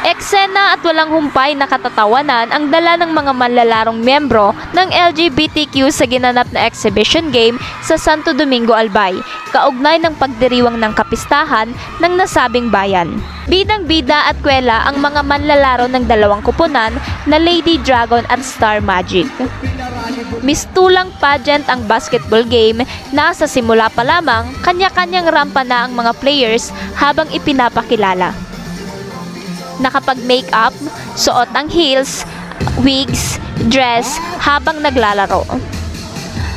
Eksena at walang humpay na katatawanan ang dala ng mga manlalarong miyembro ng LGBTQ sa ginanap na exhibition game sa Santo Domingo, Albay, kaugnay ng pagdiriwang ng kapistahan ng nasabing bayan. Bidang-bida at kwela ang mga manlalaro ng dalawang kuponan na Lady Dragon at Star Magic. Mistulang pageant ang basketball game na sa simula pa lamang kanya-kanyang rampa na ang mga players habang ipinapakilala. Nakapag-makeup, suot ang heels, wigs, dress habang naglalaro.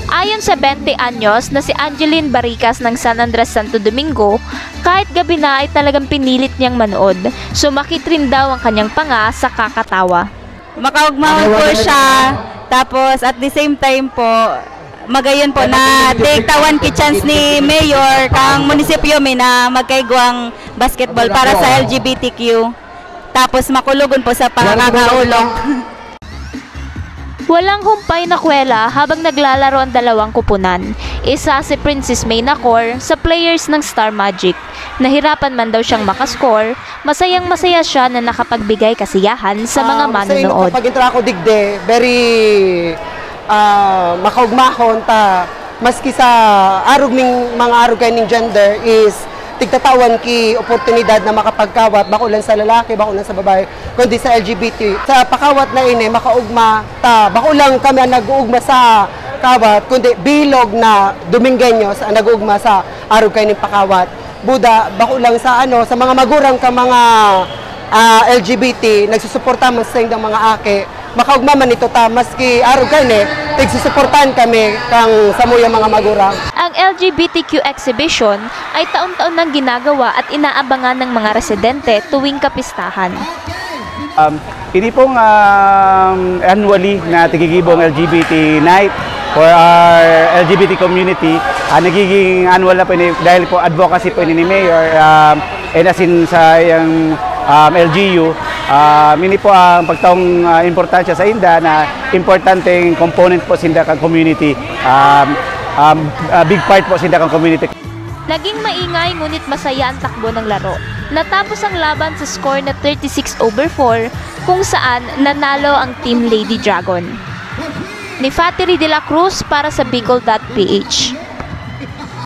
Ayon sa 20 anyos na si Angeline Barricas ng San Andres, Santo Domingo, kahit gabi na ay talagang pinilit niyang manood. Sumakit rin daw ang kanyang panga sa kakatawa. Makaugmahon po siya, tapos at the same time po, magayon po na take tawan ki chance ni Mayor kang munisipyo mi na magkaigwang basketball para sa LGBTQ. Tapos makulugon po sa pangangakaulong. Walang humpay na kwela habang naglalaro ang dalawang kupunan. Isa si Princess May Nacor sa players ng Star Magic. Nahirapan man daw siyang makascore, masayang-masaya siya na nakapagbigay kasiyahan sa mga manonood. Kapag intro ako digde, very makaugmahon ta maski sa mga arog ning gender is tigtatawan ki oportunidad na makapagkawat bakulan sa lalaki, bakulan sa babae, kundi sa LGBT. Sa pakawat na ini makaugma ta bakulang kami ang nag-uugma sa kawat, kundi bilog na Domingueño sa nag-uugma sa arog kay ning pakawat. Buda bakulang sa sa mga magurang ka mga LGBT nagsusuporta man sa indang mga ake. Makaugma man ito ta maski arog kani tigsusuportahan kami kang samuya mga magurang. Ang LGBTQ exhibition ay taon-taon nang ginagawa at inaabangan ng mga residente tuwing kapistahan. Ini pong annually na tigigibong LGBT night for our LGBT community. Nagiging annual na po ini dahil po advocacy po ni Mayor and as in sa yung LGU. Ini po ang pagtaong importansya sa inda na importanteng component po sa inda kang community. Big part po sa inda kang community. Naging maingay ngunit masaya ang takbo ng laro. Natapos ang laban sa score na 36-4 kung saan nanalo ang Team Lady Dragon. Ni Fatiri de la Cruz para sa Bicol.ph.